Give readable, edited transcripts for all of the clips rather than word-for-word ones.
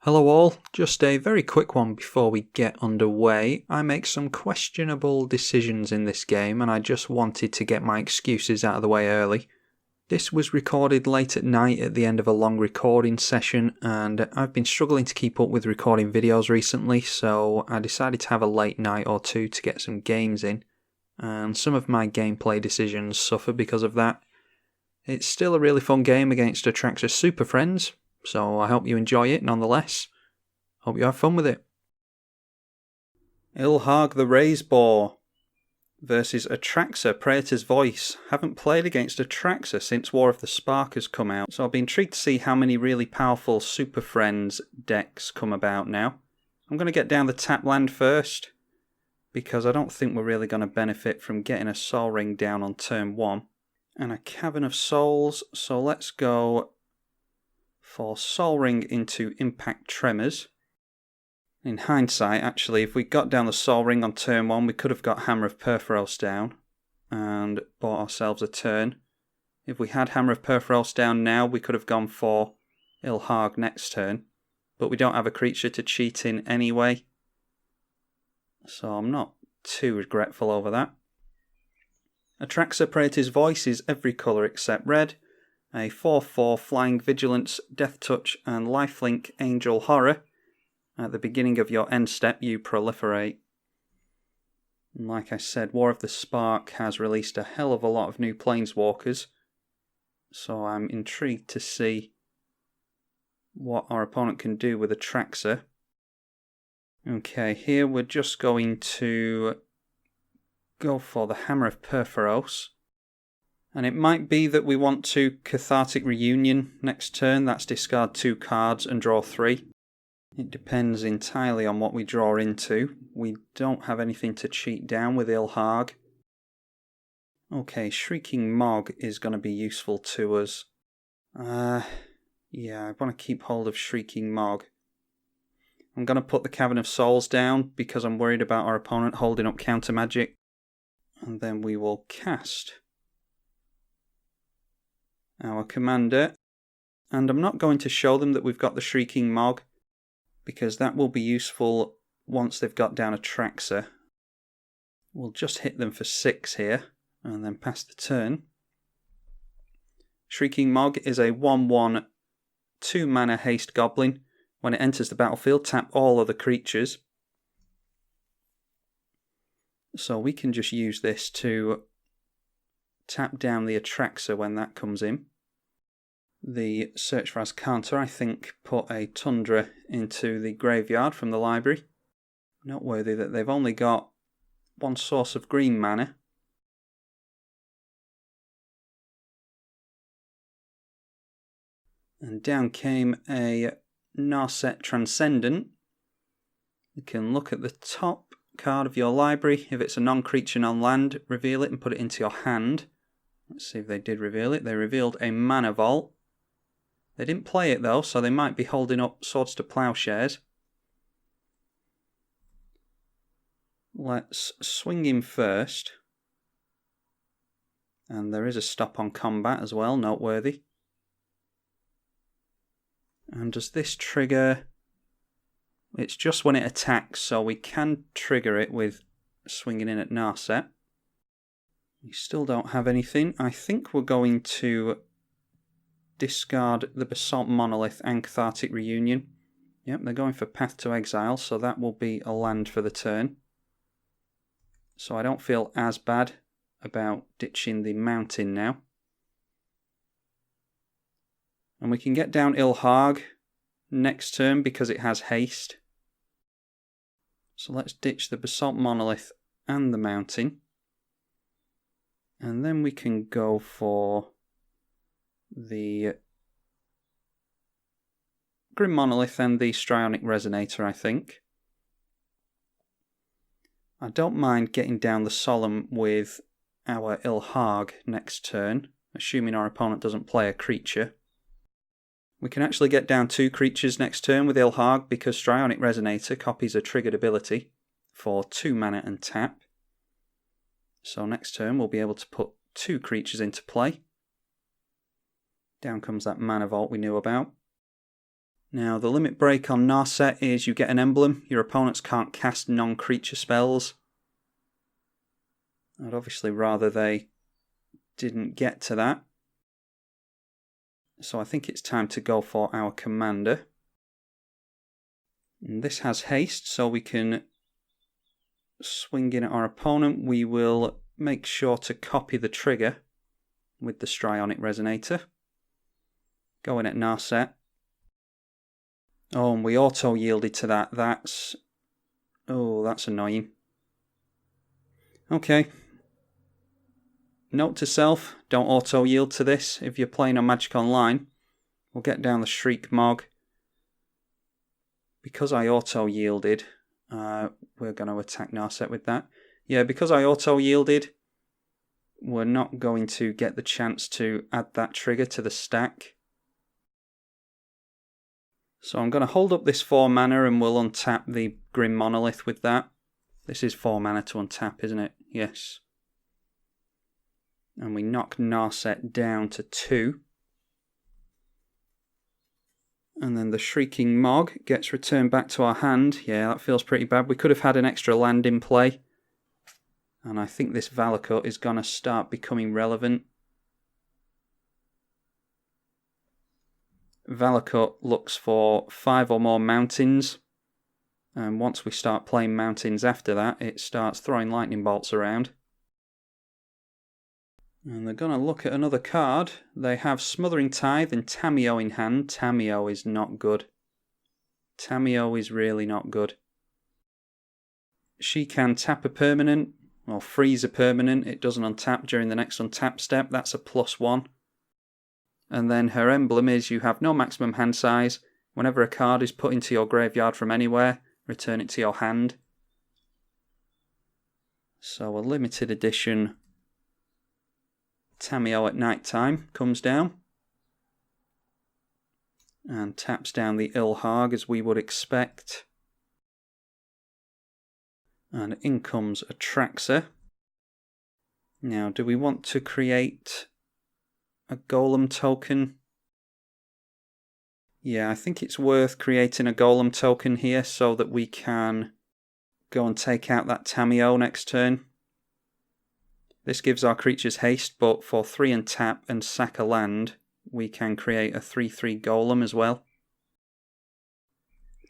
Hello all, just a very quick one before we get underway. I make some questionable decisions in this game and I just wanted to get my excuses out of the way early. This was recorded late at night at the end of a long recording session and I've been struggling to keep up with recording videos recently, so I decided to have a late night or two to get some games in, and some of my gameplay decisions suffer because of that. It's still a really fun game against Atraxa Superfriends, so I hope you enjoy it nonetheless. Hope you have fun with it. Ilharg the Raze-Boar versus Atraxa Praetors voice. Haven't played against Atraxa since War of the Spark has come out, so I'll be intrigued to see how many really powerful Super Friends decks come about now. I'm going to get down the tap land first, because I don't think we're really going to benefit from getting a Soul Ring down on turn 1. And a Cavern of Souls, so let's go for Soul Ring into Impact Tremors. In hindsight, actually, if we got down the Soul Ring on turn 1, we could have got Hammer of Perforos down and bought ourselves a turn. If we had Hammer of Perforos down now, we could have gone for Ilharg next turn, but we don't have a creature to cheat in anyway, so I'm not too regretful over that. Atraxa Praetors voice is every colour except red. A 4/4 Flying Vigilance, Death Touch and Lifelink Angel Horror. At the beginning of your end step, you proliferate. And like I said, War of the Spark has released a hell of a lot of new Planeswalkers, so I'm intrigued to see what our opponent can do with Atraxa. Okay, here we're just going to go for the Hammer of Perforos. And it might be that we want to Cathartic Reunion next turn. That's discard 2 cards and draw 3. It depends entirely on what we draw into. We don't have anything to cheat down with Ilharg. Okay, Shrieking Mog is going to be useful to us. Yeah, I want to keep hold of Shrieking Mog. I'm going to put the Cavern of Souls down because I'm worried about our opponent holding up counter magic. And then we will cast our commander, and I'm not going to show them that we've got the Shrieking Mog, because that will be useful once they've got down Atraxa. We'll just hit them for 6 here, and then pass the turn. Shrieking Mog is a 1/1 2-mana haste goblin. When it enters the battlefield, tap all other creatures. So we can just use this to tap down the Atraxa when that comes in. The Search for Azcanta, I think, put a Tundra into the graveyard from the library. Noteworthy that they've only got one source of green mana. And down came a Narset Transcendent. You can look at the top card of your library. If it's a non-creature, non-land, reveal it and put it into your hand. Let's see if they did reveal it. They revealed a Mana Vault. They didn't play it though, so they might be holding up Swords to Plowshares. Let's swing him first. And there is a stop on combat as well, noteworthy. And does this trigger? It's just when it attacks, so we can trigger it with swinging in at Narset. We still don't have anything. I think we're going to discard the Basalt Monolith and Cathartic Reunion. Yep, they're going for Path to Exile, so that will be a land for the turn. So I don't feel as bad about ditching the mountain now. And we can get down Ilharg next turn because it has haste. So let's ditch the Basalt Monolith and the mountain. And then we can go for the Grim Monolith and the Strionic Resonator, I think. I don't mind getting down the Solemn with our Ilharg next turn, assuming our opponent doesn't play a creature. We can actually get down 2 creatures next turn with Ilharg because Strionic Resonator copies a triggered ability for 2 mana and tap. So next turn we'll be able to put 2 creatures into play. Down comes that Mana Vault we knew about. Now, the limit break on Narset is you get an emblem. Your opponents can't cast non-creature spells. I'd obviously rather they didn't get to that. So I think it's time to go for our commander. And this has haste, so we can swing in at our opponent. We will make sure to copy the trigger with the Strionic Resonator. Go in at Narset. Oh, and we auto-yielded to that. That's annoying. Okay. Note to self, don't auto-yield to this if you're playing on Magic Online. We'll get down the Shriek Mog. Because I auto-yielded, we're going to attack Narset with that. Yeah, because I auto-yielded, we're not going to get the chance to add that trigger to the stack. So I'm going to hold up this 4 mana and we'll untap the Grim Monolith with that. This is 4 mana to untap, isn't it? Yes. And we knock Narset down to 2. And then the Shrieking Mog gets returned back to our hand. Yeah, that feels pretty bad. We could have had an extra land in play. And I think this Valakut is going to start becoming relevant. Valakut looks for 5 or more mountains. And once we start playing mountains after that, it starts throwing lightning bolts around. And they're going to look at another card. They have Smothering Tithe and Tamiyo in hand. Tamiyo is not good. Tamiyo is really not good. She can tap a permanent, or freeze a permanent. It doesn't untap during the next untap step. That's a +1. And then her emblem is you have no maximum hand size. Whenever a card is put into your graveyard from anywhere, return it to your hand. So a limited edition Tamiyo at night time comes down and taps down the Ilharg as we would expect. And in comes Atraxa. Now, do we want to create a Golem token? Yeah, I think it's worth creating a Golem token here so that we can go and take out that Tamiyo next turn. This gives our creatures haste, but for 3 and tap and sack a land, we can create a 3/3 Golem as well.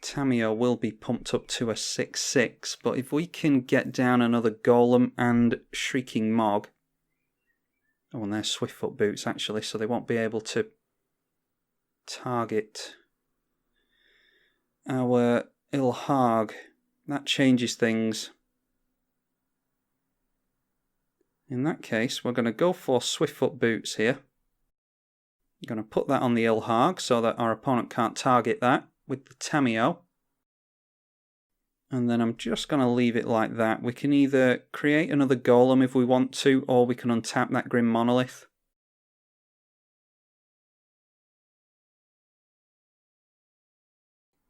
Tamiyo will be pumped up to a 6/6, but if we can get down another Golem and Shrieking Mog... Oh, and they're Swiftfoot Boots actually, so they won't be able to target our Ilharg. That changes things. In that case, we're going to go for Swiftfoot Boots here. I'm going to put that on the Ilharg so that our opponent can't target that with the Tamiyo. And then I'm just going to leave it like that. We can either create another Golem if we want to, or we can untap that Grim Monolith.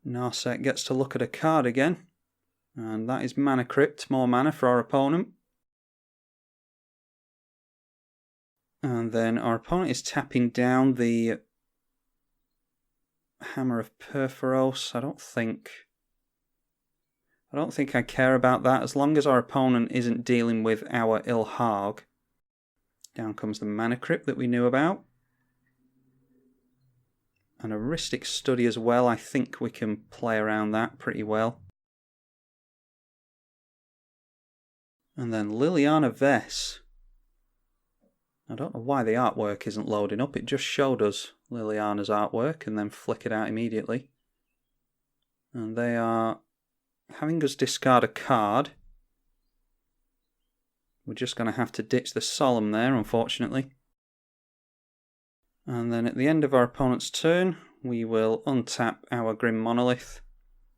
Narset gets to look at a card again. And that is Mana Crypt, more mana for our opponent. And then our opponent is tapping down the Hammer of Perforos. I don't think I care about that, as long as our opponent isn't dealing with our Ilharg. Down comes the Mana Crypt that we knew about. An Heuristic Study as well. I think we can play around that pretty well. And then Liliana Vess. I don't know why the artwork isn't loading up. It just showed us Liliana's artwork and then flickered out immediately. And they are having us discard a card. We're just going to have to ditch the Solemn there, unfortunately. And then at the end of our opponent's turn, we will untap our Grim Monolith.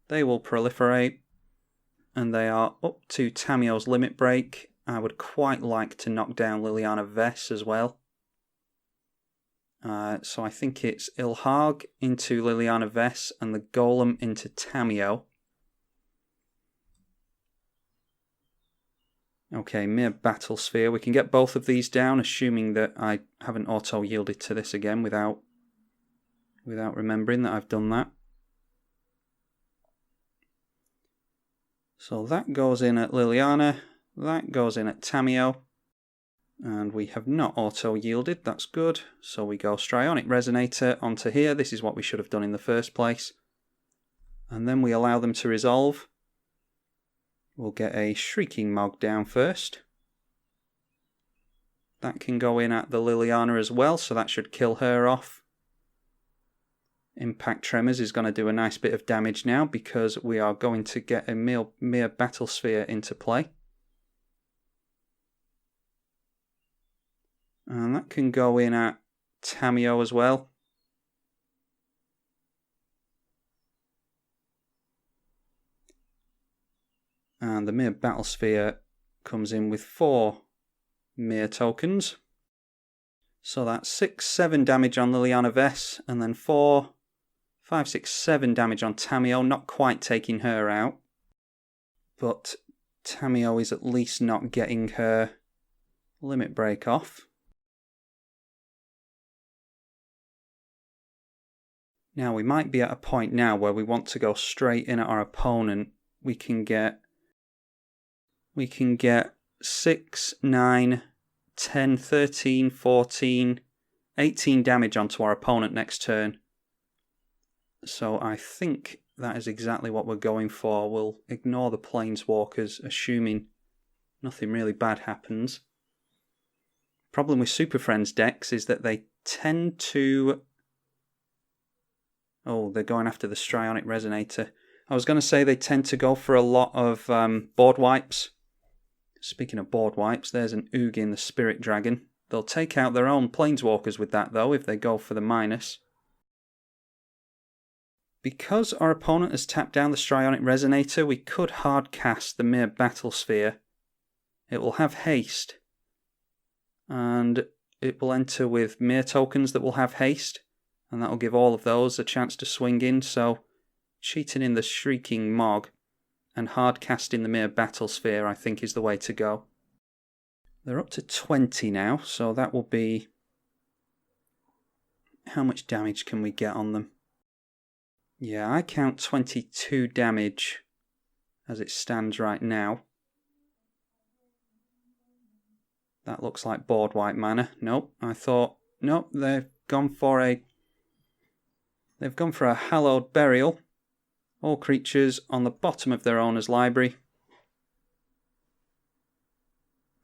They will proliferate. And they are up to Tamiyo's Limit Break. I would quite like to knock down Liliana Vess as well. So I think it's Ilharg into Liliana Vess and the Golem into Tamiyo. Okay, Mere Battle Sphere. We can get both of these down, assuming that I haven't auto-yielded to this again without remembering that I've done that. So that goes in at Liliana, that goes in at Tamiyo, and we have not auto-yielded, that's good. So we go Strionic Resonator onto here, this is what we should have done in the first place. And then we allow them to resolve. We'll get a Shrieking Mog down first. That can go in at the Liliana as well, so that should kill her off. Impact Tremors is going to do a nice bit of damage now because we are going to get a mere Battle Sphere into play. And that can go in at Tamiyo as well. And the mere Battle Sphere comes in with 4 mere tokens. So that's 6, 7 damage on Liliana Vess, and then 4, 5, 6, 7 damage on Tamiyo, not quite taking her out. But Tamiyo is at least not getting her limit break off. Now we might be at a point now where we want to go straight in at our opponent. We can get 6, 9, 10, 13, 14, 18 damage onto our opponent next turn. So I think that is exactly what we're going for. We'll ignore the Planeswalkers, assuming nothing really bad happens. Problem with Super Friends decks is that they tend to... Oh, they're going after the Strionic Resonator. I was going to say they tend to go for a lot of board wipes. Speaking of board wipes, there's an Ugin, the Spirit Dragon. They'll take out their own Planeswalkers with that, though, if they go for the minus. Because our opponent has tapped down the Strionic Resonator, we could hard cast the mere Battle Sphere. It will have haste. And it will enter with mere tokens that will have haste. And that will give all of those a chance to swing in, so cheating in the Shrieking Mog and hard casting the mere Battle Sphere, I think, is the way to go. They're up to 20 now, so that will be... How much damage can we get on them? Yeah, I count 22 damage as it stands right now. That looks like board wipe mana. Nope, I thought... Nope, they've gone for a Hallowed Burial. All creatures on the bottom of their owner's library.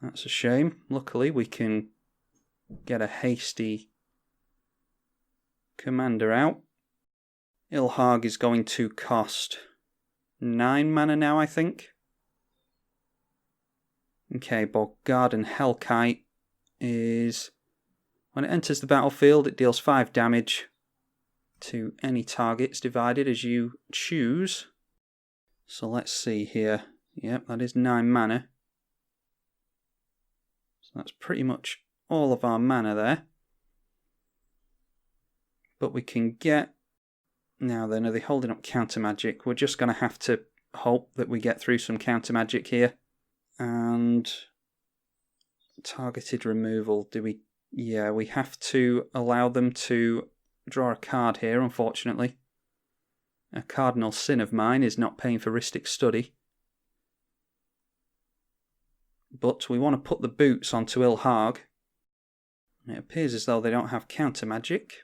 That's a shame. Luckily, we can get a hasty commander out. Ilharg is going to cost 9 mana now, I think. Okay, Bogarden Hellkite is... When it enters the battlefield, it deals 5 damage to any targets divided as you choose. So let's see here. Yep, that is 9 mana. So that's pretty much all of our mana there. But we can get... Now then, are they holding up counter magic? We're just going to have to hope that we get through some counter magic here. And... Targeted removal. Do we... Yeah, we have to allow them to draw a card here, unfortunately. A cardinal sin of mine is not paying for Rhystic Study. But we want to put the boots onto Ilharg. It appears as though they don't have counter magic.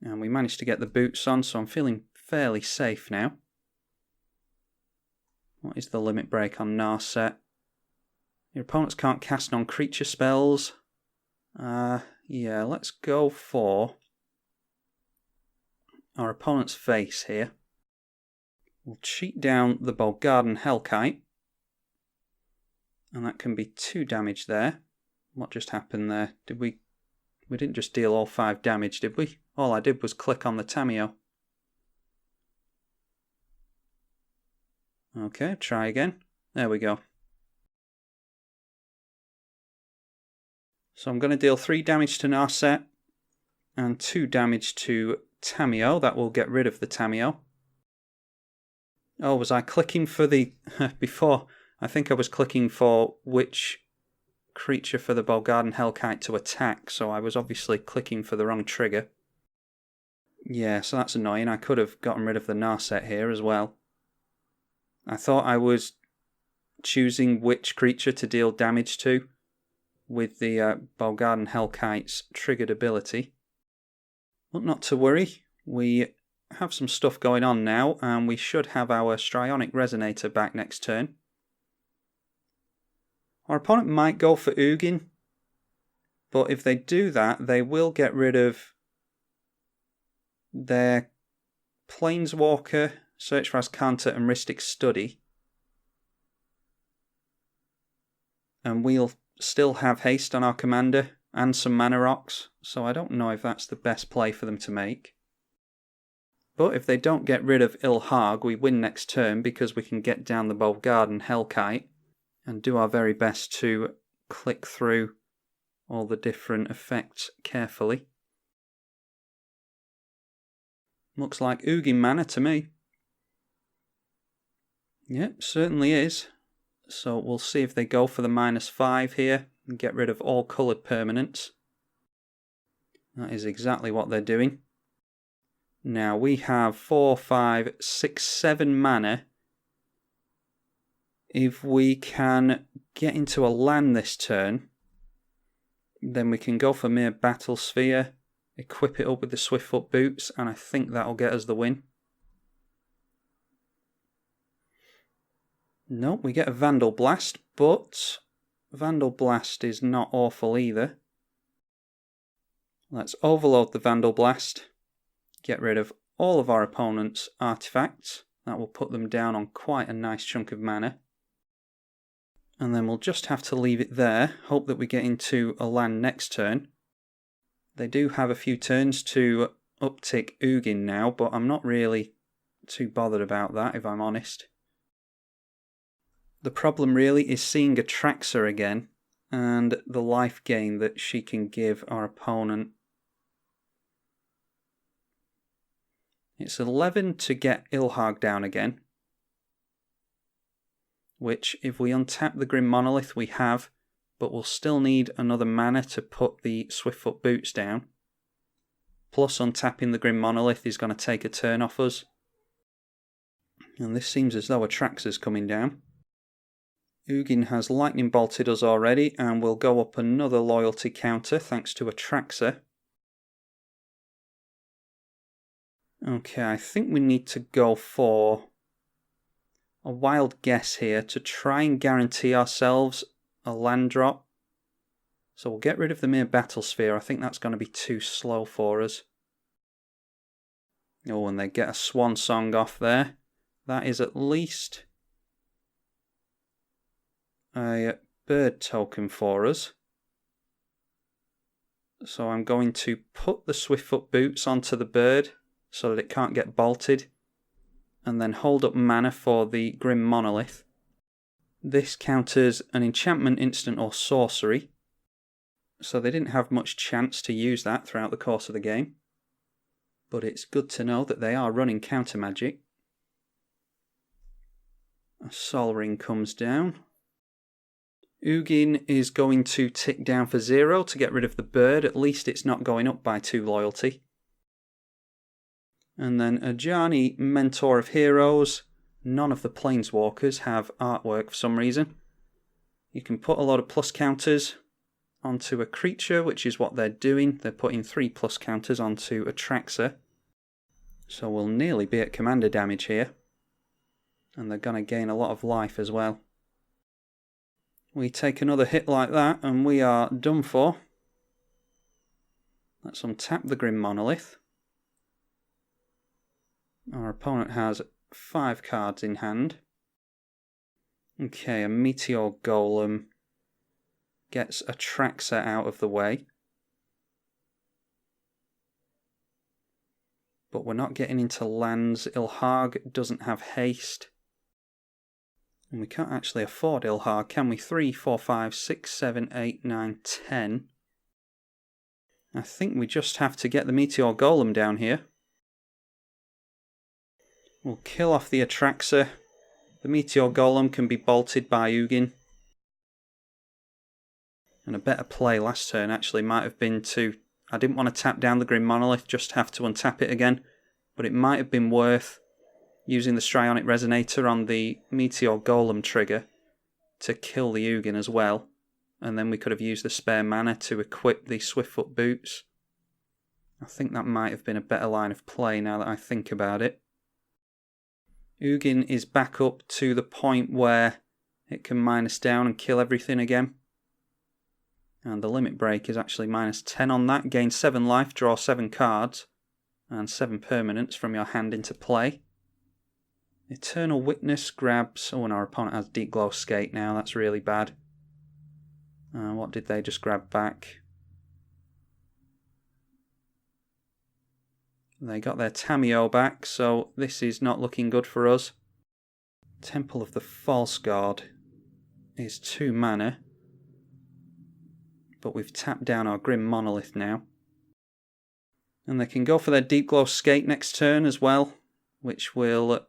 And we managed to get the boots on, so I'm feeling fairly safe now. What is the limit break on Narset? Your opponents can't cast non-creature spells. Yeah, let's go for our opponent's face here. We'll cheat down the Bogarden Hellkite. And that can be 2 damage there. What just happened there? We didn't just deal all 5 damage, did we? All I did was click on the Tamiyo. Okay, try again. There we go. So I'm going to deal 3 damage to Narset and 2 damage to Tamiyo. That will get rid of the Tamiyo. Oh, was I clicking for the... Before, I think I was clicking for which creature for the Bogarden Hellkite to attack, so I was obviously clicking for the wrong trigger. Yeah, so that's annoying. I could have gotten rid of the Narset here as well. I thought I was choosing which creature to deal damage to with the Bogardan Hellkite's triggered ability. But not to worry, we have some stuff going on now, and we should have our Strionic Resonator back next turn. Our opponent might go for Ugin, but if they do that, they will get rid of their Planeswalker, Search for Azcanta, and Rhystic Study. And we'll still have haste on our commander and some mana rocks, so I don't know if that's the best play for them to make. But if they don't get rid of Ilharg, we win next turn because we can get down the Bogardan Hellkite and do our very best to click through all the different effects carefully. Looks like Ugin mana to me. Yep, certainly is. So we'll see if they go for the -5 here and get rid of all coloured permanents. That is exactly what they're doing. Now we have 4, 5, 6, 7 mana. If we can get into a land this turn, then we can go for mere Battle Sphere, equip it up with the Swiftfoot Boots, and I think that'll get us the win. Nope, we get a Vandal Blast, but Vandal Blast is not awful either. Let's overload the Vandal Blast, get rid of all of our opponent's artifacts. That will put them down on quite a nice chunk of mana. And then we'll just have to leave it there, hope that we get into a land next turn. They do have a few turns to uptick Ugin now, but I'm not really too bothered about that, if I'm honest. The problem really is seeing Atraxa again, and the life gain that she can give our opponent. It's 11 to get Ilharg down again, which if we untap the Grim Monolith we have, but we'll still need another mana to put the Swiftfoot Boots down. Plus untapping the Grim Monolith is going to take a turn off us. And this seems as though Atraxa's coming down. Ugin has lightning bolted us already, and we'll go up another loyalty counter thanks to Atraxa. Okay, I think we need to go for a wild guess here to try and guarantee ourselves a land drop. So we'll get rid of the mere Battle Sphere. I think that's going to be too slow for us. Oh, and they get a Swan Song off there. That is at least a bird token for us. So I'm going to put the Swiftfoot Boots onto the bird so that it can't get bolted, and then hold up mana for the Grim Monolith. This counters an enchantment, instant or sorcery, so they didn't have much chance to use that throughout the course of the game. But it's good to know that they are running counter magic. A Sol Ring comes down. Ugin is going to tick down for 0 to get rid of the bird. At least it's not going up by 2 loyalty. And then Ajani, Mentor of Heroes. None of the Planeswalkers have artwork for some reason. You can put a lot of plus counters onto a creature, which is what they're doing. They're putting 3 plus counters onto Atraxa. So we'll nearly be at commander damage here. And they're going to gain a lot of life as well. We take another hit like that and we are done for. Let's untap the Grim Monolith. Our opponent has 5 cards in hand. Okay, a Meteor Golem gets Atraxa out of the way. But we're not getting into lands. Ilharg doesn't have haste. And we can't actually afford Ilharg, can we? 3, 4, 5, 6, 7, 8, 9, 10. I think we just have to get the Meteor Golem down here. We'll kill off the Atraxa. The Meteor Golem can be bolted by Ugin. And a better play last turn actually might have been to... I didn't want to tap down the Grim Monolith, just have to untap it again. But it might have been worth using the Strionic Resonator on the Meteor Golem trigger to kill the Ugin as well. And then we could have used the spare mana to equip the Swiftfoot boots. I think that might have been a better line of play now that I think about it. Ugin is back up to the point where it can minus down and kill everything again. And the limit break is actually minus 10 on that. Gain 7 life, draw 7 cards, and 7 permanents from your hand into play. Eternal Witness grabs... Oh, and our opponent has Deep Glow Skate now. That's really bad. What did they just grab back? They got their Tamiyo back, so this is not looking good for us. Temple of the False God is 2 mana. But we've tapped down our Grim Monolith now. And they can go for their Deep Glow Skate next turn as well, which will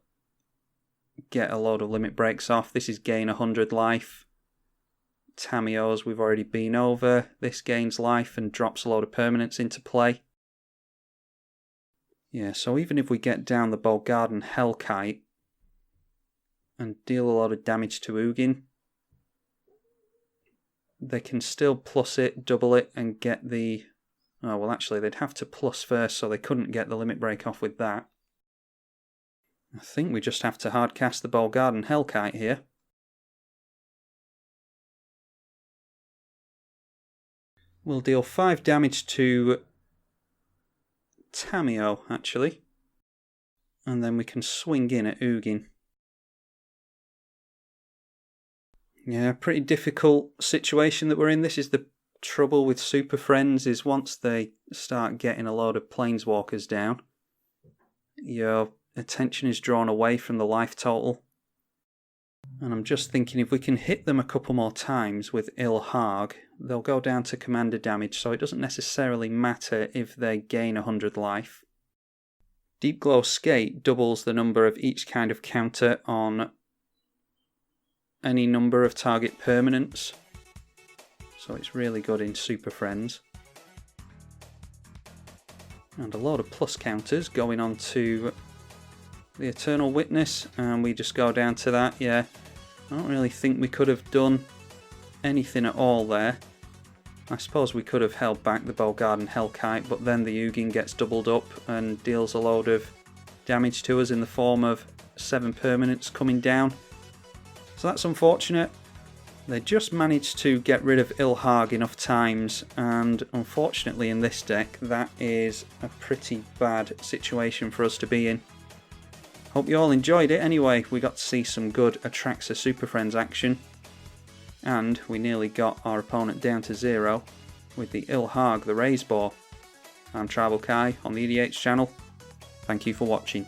get a load of limit breaks off. This is gain 100 life. Tamiyos we've already been over. This gains life and drops a load of permanents into play. Yeah, so even if we get down the Bogarden Hellkite and deal a lot of damage to Ugin, they can still plus it, double it, and get the... Oh, well actually they'd have to plus first, so they couldn't get the limit break off with that. I think we just have to hardcast the Bogarden Hellkite here. We'll deal 5 damage to Tamiyo, actually. And then we can swing in at Ugin. Yeah, pretty difficult situation that we're in. This is the trouble with Super Friends, is once they start getting a load of Planeswalkers down, your attention is drawn away from the life total. And I'm just thinking if we can hit them a couple more times with Ilharg, they'll go down to commander damage, so it doesn't necessarily matter if they gain 100 life. Deep Glow Skate doubles the number of each kind of counter on any number of target permanents, so it's really good in Super Friends. And a load of plus counters going on to the Eternal Witness, and we just go down to that. Yeah, I don't really think we could have done anything at all there. I suppose we could have held back the Bogarden Hellkite, but then the Ugin gets doubled up and deals a load of damage to us in the form of 7 permanents coming down. So that's unfortunate. They just managed to get rid of Ilharg enough times, and unfortunately in this deck that is a pretty bad situation for us to be in. Hope you all enjoyed it anyway. We got to see some good Atraxa Superfriends action, and we nearly got our opponent down to 0 with the Ilharg, the Raze-Boar. I'm tribalkai on the EDH channel. Thank you for watching.